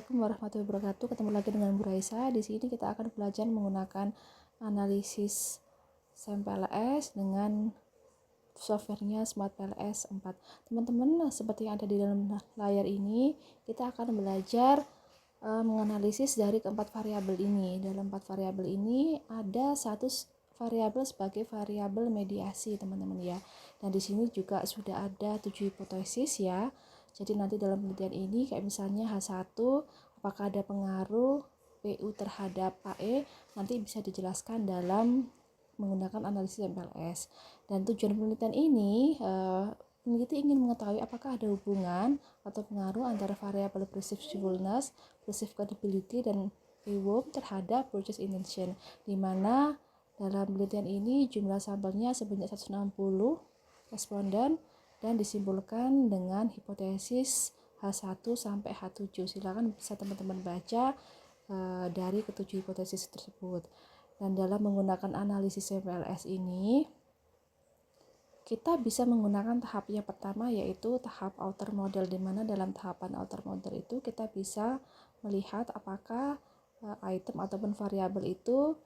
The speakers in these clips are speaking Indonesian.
Assalamualaikum warahmatullahi wabarakatuh. Ketemu lagi dengan Bu Raisa. Di sini kita akan belajar menggunakan analisis SEM-PLS dengan softwarenya Smart PLS 4. Teman-teman, seperti yang ada di dalam layar ini, kita akan belajar menganalisis dari keempat variabel ini. Dalam empat variabel ini ada satu variabel sebagai variabel mediasi, teman-teman ya. Dan di sini juga sudah ada 7 hipotesis ya. Jadi nanti dalam penelitian ini kayak misalnya H1 apakah ada pengaruh PU terhadap AE, nanti bisa dijelaskan dalam menggunakan analisis MPLS. Dan tujuan penelitian ini peneliti ingin mengetahui apakah ada hubungan atau pengaruh antara variabel perceivableness, perceived credibility, dan PWOM terhadap purchase intention, di mana dalam penelitian ini jumlah sampelnya sebanyak 160 responden dan disimpulkan dengan hipotesis H1 sampai H7. Silakan bisa teman-teman baca dari ketujuh hipotesis tersebut. Dan dalam menggunakan analisis MPLS ini, kita bisa menggunakan tahap yang pertama, yaitu tahap outer model, di mana dalam tahapan outer model itu kita bisa melihat apakah item ataupun variabel itu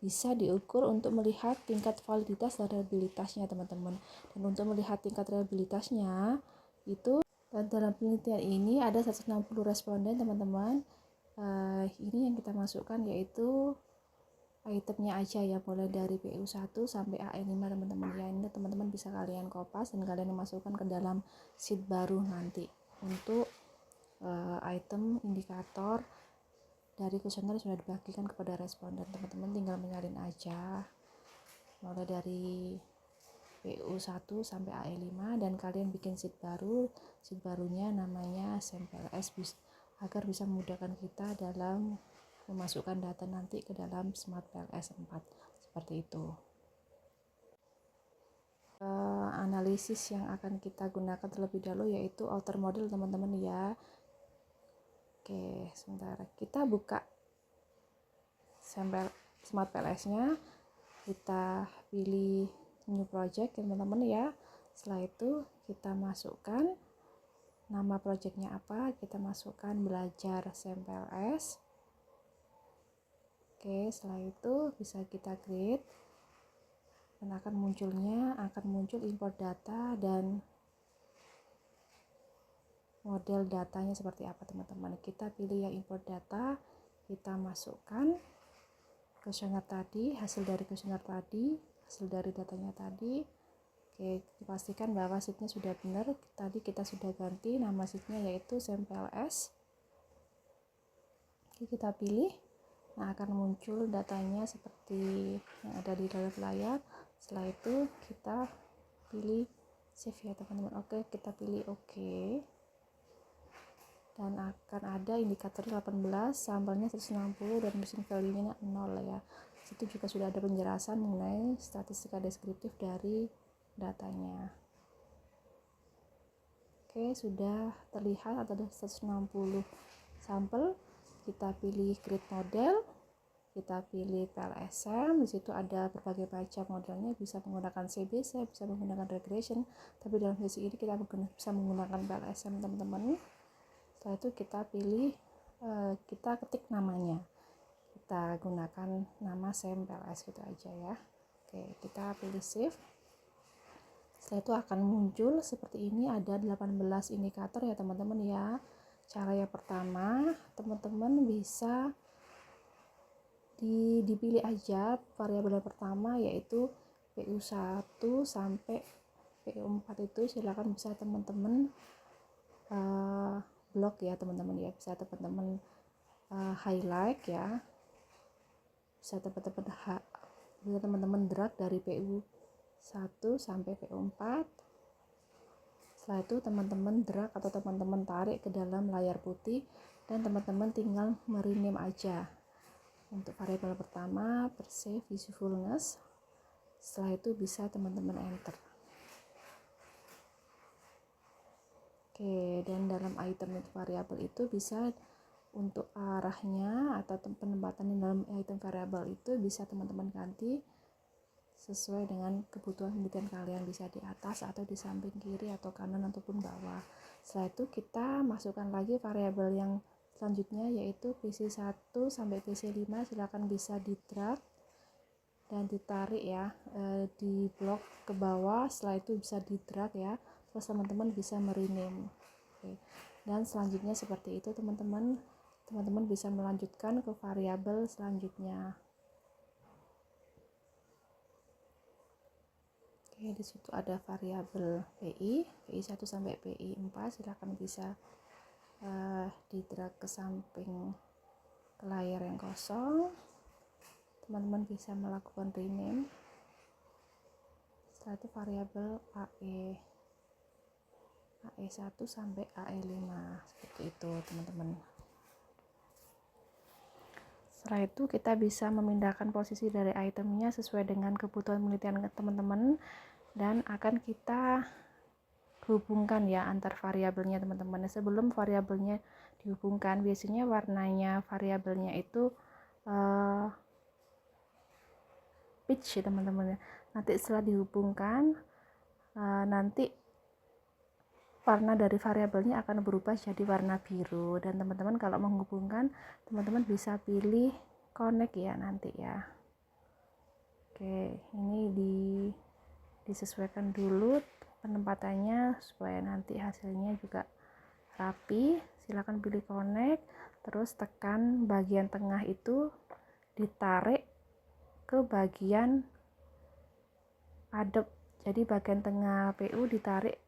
bisa diukur untuk melihat tingkat validitas dan reliabilitasnya, teman-teman. Dan untuk melihat tingkat reliabilitasnya itu, dan dalam penelitian ini ada 160 responden, teman-teman. Ini yang kita masukkan yaitu itemnya aja ya, mulai dari PU1 sampai AE5, teman-teman ya. Ini teman-teman bisa kalian kopas dan kalian masukkan ke dalam sheet baru nanti untuk item indikator dari kuesioner sudah dibagikan kepada responden. Teman-teman tinggal menyalin aja mulai dari PU1 sampai AE5 dan kalian bikin sheet baru. Sheet barunya namanya SEM-PLS agar bisa memudahkan kita dalam memasukkan data nanti ke dalam Smart PLS 4. Seperti itu. Analisis yang akan kita gunakan terlebih dahulu yaitu outer model, teman-teman ya. Oke, sebentar kita buka Smart PLS-nya, kita pilih new project, teman-teman ya. Setelah itu kita masukkan nama projectnya apa, kita masukkan belajar SEM-PLS. Oke, setelah itu bisa kita create dan akan muncul import data dan model datanya seperti apa, teman-teman. Kita pilih yang import data, kita masukkan kuesioner tadi, hasil dari kuesioner tadi, hasil dari datanya tadi. Oke, dipastikan bahwa sheetnya sudah benar. Tadi kita sudah ganti nama sheetnya yaitu SEM-PLS. Oke, kita pilih. Nah, akan muncul datanya seperti yang ada di dalam layar. Setelah itu kita pilih save ya, teman-teman. Oke, kita pilih oke. Dan akan ada indikator 18, sampelnya 160 dan mesin value-nya 0 ya. Situ juga sudah ada penjelasan mengenai statistika deskriptif dari datanya. Oke, sudah terlihat ada 160 sampel. Kita pilih create model, kita pilih PLSM. Di situ ada berbagai macam modelnya, bisa menggunakan CBC, bisa menggunakan regression. Tapi dalam sesi ini kita bisa menggunakan PLSM, teman-teman. Setelah itu kita pilih, kita ketik namanya, kita gunakan nama SEM-PLS gitu aja ya. Oke, kita pilih save. Setelah itu akan muncul seperti ini, ada 18 indikator ya, teman-teman ya. Cara yang pertama, teman-teman bisa dipilih aja variabel yang pertama yaitu PU1 sampai PU4 itu silakan bisa teman-teman blok ya, teman-teman ya, bisa teman-teman highlight ya, bisa teman-teman drag dari PU1 sampai PU4. Setelah itu teman-teman drag atau teman-teman tarik ke dalam layar putih dan teman-teman tinggal merename aja. Untuk variabel pertama perceive usefulness, setelah itu bisa teman-teman enter. Oke, dan dalam item variabel itu bisa untuk arahnya atau penempatan di dalam item variabel itu bisa teman-teman ganti sesuai dengan kebutuhan penelitian kalian, bisa di atas atau di samping kiri atau kanan ataupun bawah. Setelah itu kita masukkan lagi variabel yang selanjutnya yaitu PC1 sampai PC5 silakan bisa di drag dan ditarik ya, di blok ke bawah. Setelah itu bisa di drag ya, terus teman-teman bisa merename. Oke. Dan selanjutnya seperti itu teman-teman bisa melanjutkan ke variabel selanjutnya. Oke, di situ ada variabel PI 1 sampai PI 4, silahkan bisa di drag ke samping ke layar yang kosong. Teman-teman bisa melakukan rename. Setelah itu variabel AE1 sampai AE5 seperti itu teman-teman. Setelah itu kita bisa memindahkan posisi dari itemnya sesuai dengan kebutuhan penelitian teman-teman, dan akan kita hubungkan ya antar variabelnya teman-teman. Sebelum variabelnya dihubungkan, biasanya warnanya variabelnya itu pitch ya teman-teman. Nanti setelah dihubungkan, nanti warna dari variabelnya akan berubah jadi warna biru, dan teman-teman kalau menghubungkan, teman-teman bisa pilih connect ya nanti ya. Oke, ini disesuaikan dulu penempatannya supaya nanti hasilnya juga rapi. Silakan pilih connect, terus tekan bagian tengah itu ditarik ke bagian adobe. Jadi bagian tengah PU ditarik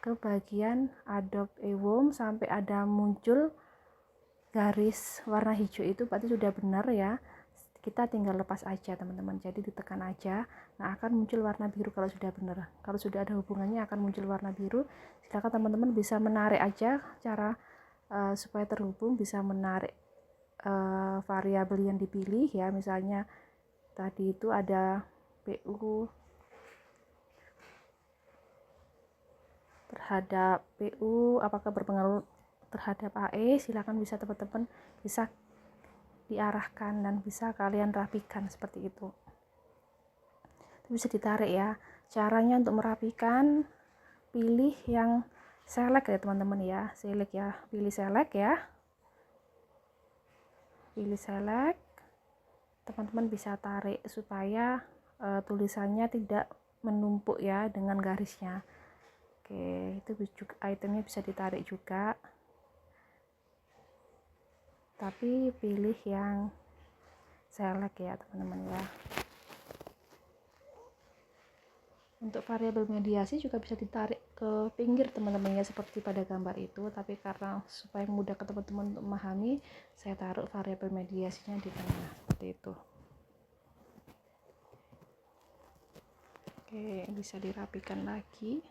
ke bagian adobe eworm sampai ada muncul garis warna hijau, itu berarti sudah benar ya. Kita tinggal lepas aja teman-teman, jadi ditekan aja. Nah, akan muncul warna biru kalau sudah benar. Kalau sudah ada hubungannya akan muncul warna biru. Silakan teman-teman bisa menarik aja, cara supaya terhubung bisa menarik variabel yang dipilih ya. Misalnya tadi itu ada PU terhadap PU apakah berpengaruh terhadap AE, silakan bisa teman-teman bisa diarahkan dan bisa kalian rapikan seperti itu. Bisa ditarik ya. Caranya untuk merapikan, pilih yang select ya teman-teman ya. Select ya, pilih select ya. Pilih select. Teman-teman bisa tarik supaya tulisannya tidak menumpuk ya dengan garisnya. Oke, itu juga itemnya bisa ditarik juga. Tapi pilih yang select ya teman-teman ya. Untuk variabel mediasi juga bisa ditarik ke pinggir teman-teman ya, seperti pada gambar itu, tapi karena supaya mudah ke teman-teman untuk memahami, saya taruh variabel mediasinya di tengah seperti itu. Oke, bisa dirapikan lagi.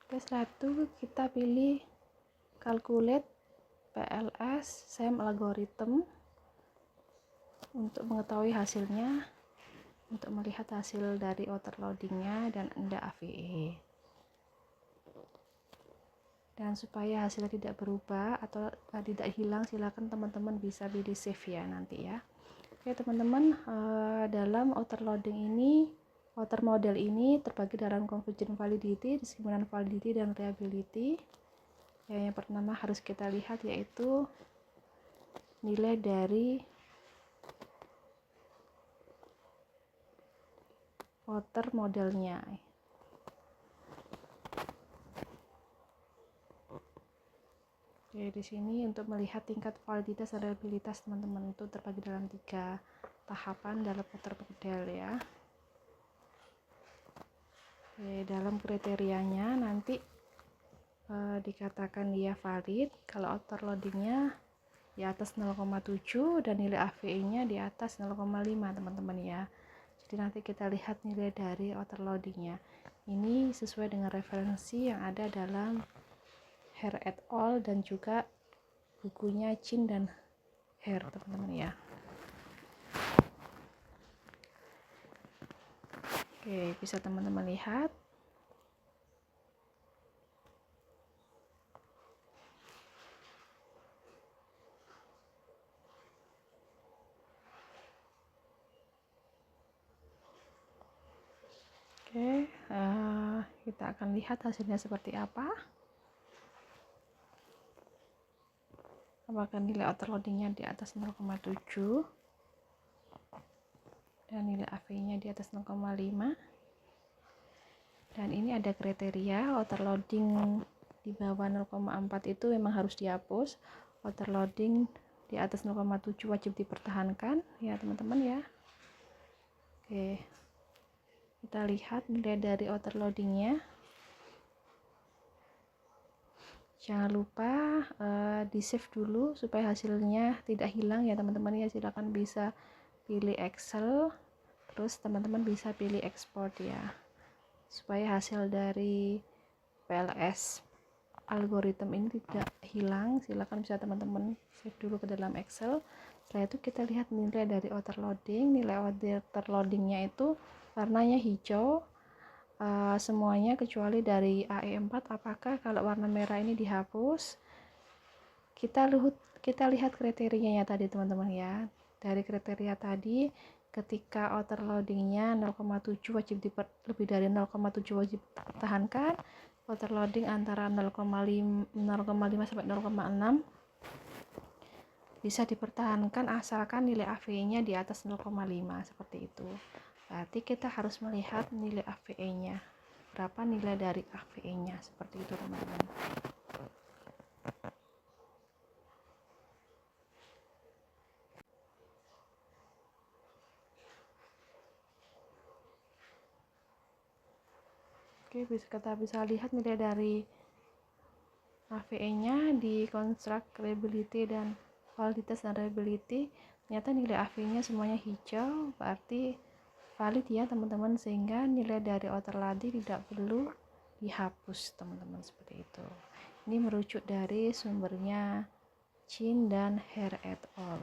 Oke, setelah itu kita pilih calculate PLS SEM algorithm untuk mengetahui hasilnya, untuk melihat hasil dari overloadingnya dan index AVE. Dan supaya hasilnya tidak berubah atau tidak hilang, silakan teman-teman bisa pilih save ya nanti ya. Oke teman-teman, dalam overloading ini, outer model ini terbagi dalam convergent validity, discriminant validity, dan reliability. Ya, yang pertama harus kita lihat yaitu nilai dari outer modelnya. Oke, di sini untuk melihat tingkat validitas dan reliabilitas teman-teman itu terbagi dalam 3 tahapan dalam outer model ya. Oke, dalam kriterianya nanti dikatakan dia valid kalau outer loadingnya di atas 0,7 dan nilai AVE nya di atas 0,5 teman-teman ya. Jadi nanti kita lihat nilai dari outer loadingnya. Ini sesuai dengan referensi yang ada dalam Hare et al dan juga bukunya Chin dan Hare teman-teman ya. Oke, bisa teman-teman lihat. Oke, kita akan lihat hasilnya seperti apa. Apakah nilai overloadingnya di atas 0,7 dan nilai AV-nya di atas 0,5. Dan ini ada kriteria overloading di bawah 0,4 itu memang harus dihapus. Overloading di atas 0,7 wajib dipertahankan ya teman-teman ya. Oke, kita lihat nilai dari overloadingnya. Jangan lupa di save dulu supaya hasilnya tidak hilang ya teman-teman ya. Silakan bisa pilih Excel, terus teman-teman bisa pilih export ya, supaya hasil dari PLS algoritma ini tidak hilang. Silakan bisa teman-teman save dulu ke dalam Excel. Setelah itu kita lihat nilai dari overloading. Nilai overloadingnya itu warnanya hijau semuanya kecuali dari AE4. Apakah kalau warna merah ini dihapus? Kita lihat kriterianya tadi teman-teman ya. Dari kriteria tadi, ketika overloadingnya 0,7 wajib lebih dari 0,7 wajib dipertahankan. Overloading antara 0,5 sampai 0,6 bisa dipertahankan asalkan nilai AVE-nya di atas 0,5 seperti itu. Berarti kita harus melihat nilai AVE-nya. Berapa nilai dari AVE-nya seperti itu teman-teman. Oke, kita bisa lihat nilai dari AVE-nya di construct reliability dan validitas dan reliability. Ternyata nilai AVE-nya semuanya hijau, berarti valid ya teman-teman, sehingga nilai dari overloading tidak perlu dihapus teman-teman, seperti itu. Ini merujuk dari sumbernya Chin dan Her et al.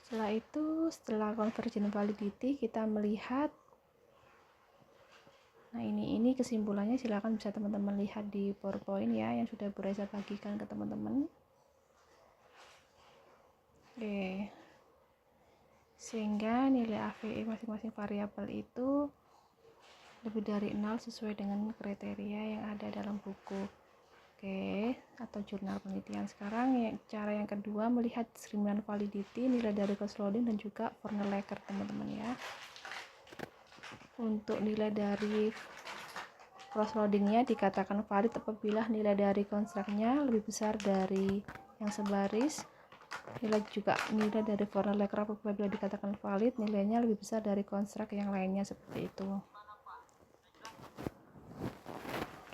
Setelah itu, setelah convergent validity, kita melihat, nah ini kesimpulannya. Silakan bisa teman-teman lihat di PowerPoint ya, yang sudah Bu Raisa bagikan ke teman-teman. Oke, sehingga nilai AVE masing-masing variabel itu lebih dari 0 sesuai dengan kriteria yang ada dalam buku atau jurnal penelitian. Sekarang cara yang kedua, melihat diskriminan validity, nilai dari cross loading dan juga Fornelecker teman-teman ya. Untuk nilai dari cross loadingnya dikatakan valid apabila nilai dari konstruknya lebih besar dari yang sebaris. Nilai dari Fornelecker apabila dikatakan valid, nilainya lebih besar dari konstruk yang lainnya, seperti itu.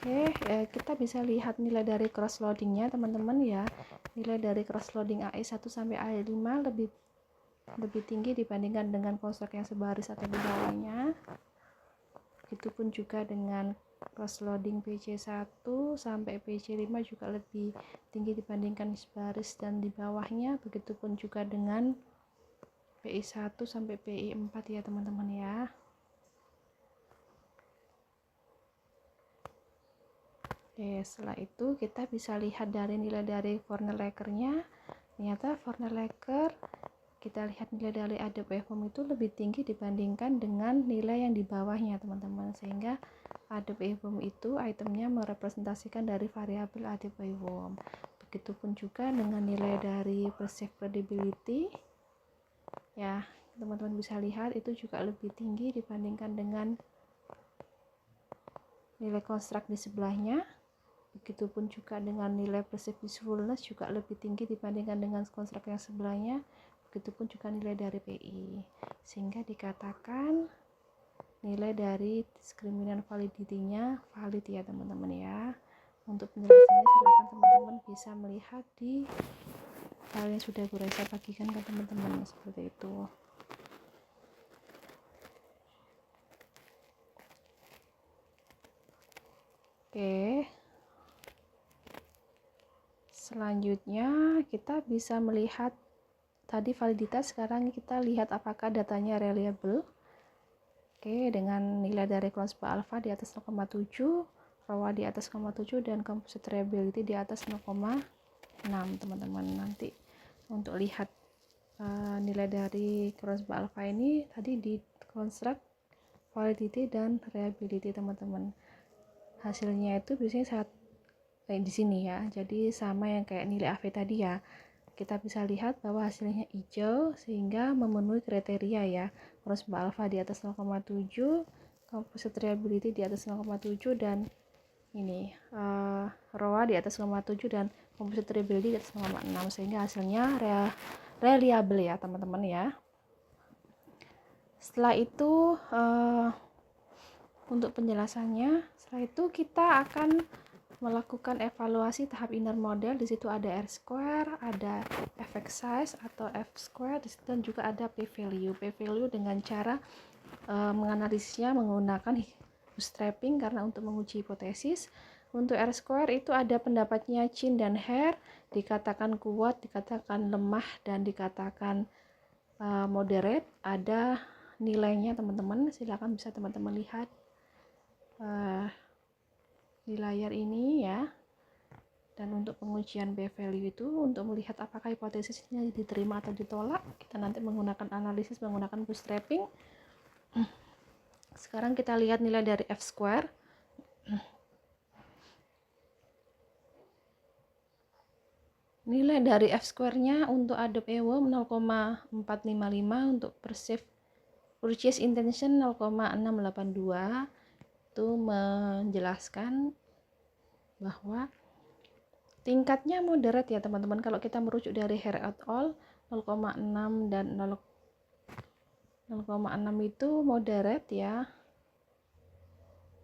Oke, kita bisa lihat nilai dari cross loadingnya teman-teman ya. Nilai dari cross loading AE1 sampai AE5 lebih tinggi dibandingkan dengan konstruk yang sebaris atau di bawahnya. Begitupun juga dengan cross loading PC1 sampai PC5 juga lebih tinggi dibandingkan sebaris dan di bawahnya. Begitupun juga dengan PI1 sampai PI4 ya teman-teman ya. Oke, setelah itu kita bisa lihat dari nilai dari Fornelecker-nya. Ternyata Fornelecker, kita lihat nilai dari Adobe Waveform itu lebih tinggi dibandingkan dengan nilai yang di bawahnya teman-teman, sehingga Adobe Waveform itu itemnya merepresentasikan dari variabel Adobe Waveform. Begitupun juga dengan nilai dari Perceived Credibility ya, teman-teman bisa lihat itu juga lebih tinggi dibandingkan dengan nilai konstruk di sebelahnya. Begitupun juga dengan nilai perceived usefulness juga lebih tinggi dibandingkan dengan konstruk yang sebelahnya. Begitupun juga nilai dari PI, sehingga dikatakan nilai dari diskriminan validity-nya valid ya teman-teman ya. Untuk penjelasannya silakan teman-teman bisa melihat di file yang sudah Bu Raisa bagikan ke teman-teman, seperti itu. Oke, selanjutnya kita bisa melihat tadi validitas. Sekarang kita lihat apakah datanya reliable. Oke, dengan nilai dari close alpha di atas 0,7, ROA di atas 0,7, dan composite reliability di atas 0,6 teman-teman. Nanti untuk lihat nilai dari cross alpha ini tadi di construct validity dan reliability teman-teman. Hasilnya itu biasanya saat di sini ya, jadi sama yang kayak nilai AV tadi ya. Kita bisa lihat bahwa hasilnya hijau sehingga memenuhi kriteria ya, cross alpha di atas 0,7, composite reliability di atas 0,7, dan ini ROA di atas 0,7 dan composite reliability di atas 0,6, sehingga hasilnya reliable ya teman-teman ya. Setelah itu untuk penjelasannya, setelah itu kita akan melakukan evaluasi tahap inner model. Di situ ada R square, ada effect size atau F square, dan juga ada P value. P value dengan cara menganalisisnya menggunakan bootstrapping karena untuk menguji hipotesis. Untuk R square itu ada pendapatnya Chin dan Hare, dikatakan kuat, dikatakan lemah, dan dikatakan moderate. Ada nilainya teman-teman, silakan bisa teman-teman lihat di layar ini ya. Dan untuk pengujian P value itu untuk melihat apakah hipotesisnya diterima atau ditolak, kita nanti menggunakan analisis menggunakan bootstrapping. Sekarang kita lihat nilai dari F square. Nilai dari F square-nya untuk Adobe Ewo 0,455, untuk purchase intention 0,682. Itu menjelaskan bahwa tingkatnya moderate ya teman-teman. Kalau kita merujuk dari Hare et al 0,6 dan 0,6 itu moderate ya.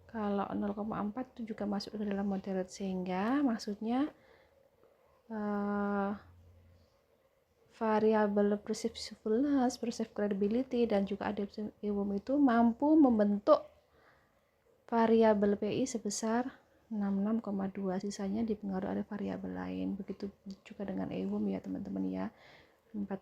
Kalau 0,4 itu juga masuk ke dalam moderate, sehingga maksudnya variabel perceivableness, perceived credibility, dan juga adaptive Ewom itu mampu membentuk variabel PI sebesar 66,2, sisanya dipengaruhi oleh variabel lain. Begitu juga dengan Ewom ya teman-teman ya, 4,4,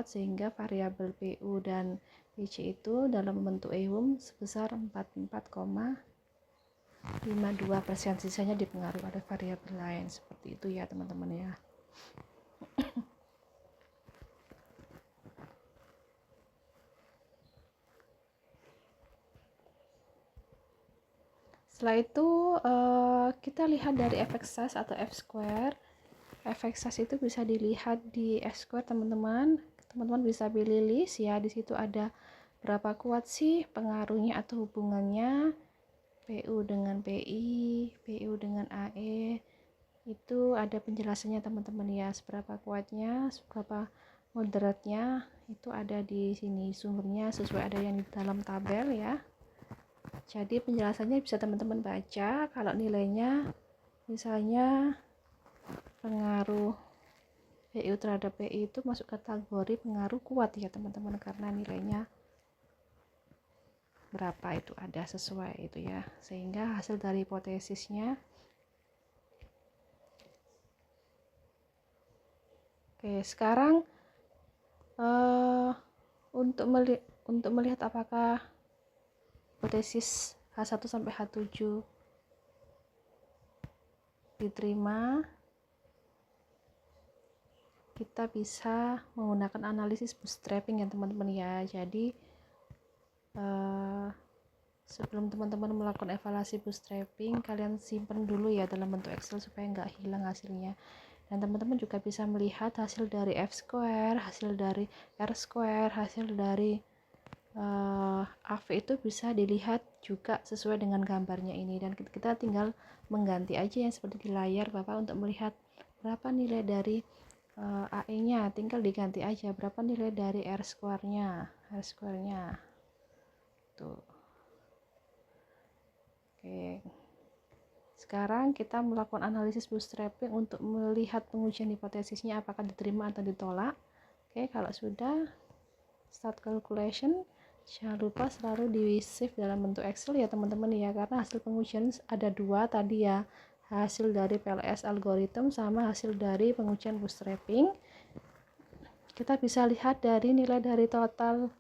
sehingga variabel PU dan PC itu dalam bentuk Ewom sebesar 44,52%, sisanya dipengaruhi oleh variabel lain. Seperti itu ya teman-teman ya. Setelah itu kita lihat dari effect size atau F square. Effect size itu bisa dilihat di F square teman-teman. Teman-teman bisa pilih list ya. Di situ ada berapa kuat sih pengaruhnya atau hubungannya PU dengan PI, PU dengan AE. Itu ada penjelasannya teman-teman ya. Seberapa kuatnya, seberapa moderatnya, itu ada di sini sumbernya sesuai ada yang di dalam tabel ya. Jadi penjelasannya bisa teman-teman baca. Kalau nilainya misalnya pengaruh PU terhadap PI itu masuk kategori pengaruh kuat ya teman-teman, karena nilainya berapa itu ada sesuai itu ya, sehingga hasil dari hipotesisnya. Oke, sekarang untuk melihat apakah hipotesis H1 sampai H7 diterima, kita bisa menggunakan analisis bootstrapping ya teman-teman ya. Jadi sebelum teman-teman melakukan evaluasi bootstrapping, kalian simpan dulu ya dalam bentuk Excel supaya nggak hilang hasilnya. Dan teman-teman juga bisa melihat hasil dari F square, hasil dari R square, hasil dari AV itu bisa dilihat juga sesuai dengan gambarnya ini, dan kita tinggal mengganti aja yang seperti di layar Bapak. Untuk melihat berapa nilai dari AE nya tinggal diganti aja, berapa nilai dari R square nya tuh. Oke, sekarang kita melakukan analisis bootstrapping untuk melihat pengujian hipotesisnya apakah diterima atau ditolak. Oke, kalau sudah, start calculation. Jangan lupa selalu di save dalam bentuk Excel ya teman-teman ya, karena hasil pengujian ada dua tadi ya, hasil dari PLS algorithm sama hasil dari pengujian bootstrapping. Kita bisa lihat dari nilai dari total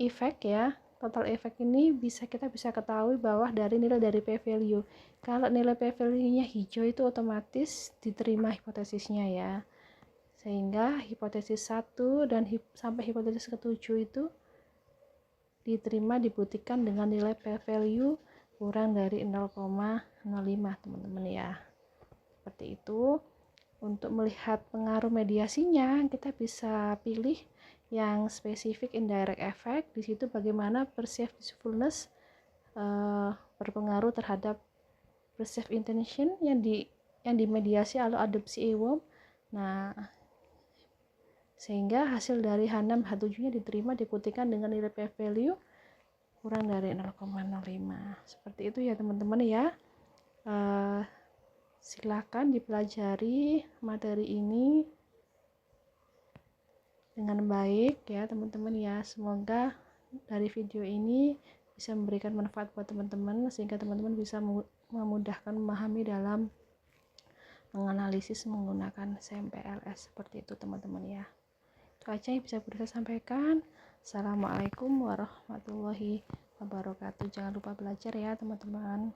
effect ya. Total effect ini kita bisa ketahui bahwa dari nilai dari P value. Kalau nilai P value nya hijau itu otomatis diterima hipotesisnya ya. sehingga hipotesis 1 dan sampai hipotesis ke-7 itu diterima dibuktikan dengan nilai p-value kurang dari 0,05 teman-teman ya. Seperti itu. Untuk melihat pengaruh mediasinya, kita bisa pilih yang spesifik indirect effect. Di situ bagaimana perceived usefulness berpengaruh terhadap perceived intention yang dimediasi oleh adopsi earworm. Nah, sehingga hasil dari H6 H7 nya diterima dibuktikan dengan nilai p-value kurang dari 0,05. Seperti itu ya teman-teman ya. Silakan dipelajari materi ini dengan baik ya teman-teman ya. Semoga dari video ini bisa memberikan manfaat buat teman-teman, sehingga teman-teman bisa memudahkan memahami dalam menganalisis menggunakan SMPLS. Seperti itu teman-teman ya. Itu aja yang bisa saya sampaikan. Assalamualaikum warahmatullahi wabarakatuh. Jangan lupa belajar ya teman-teman.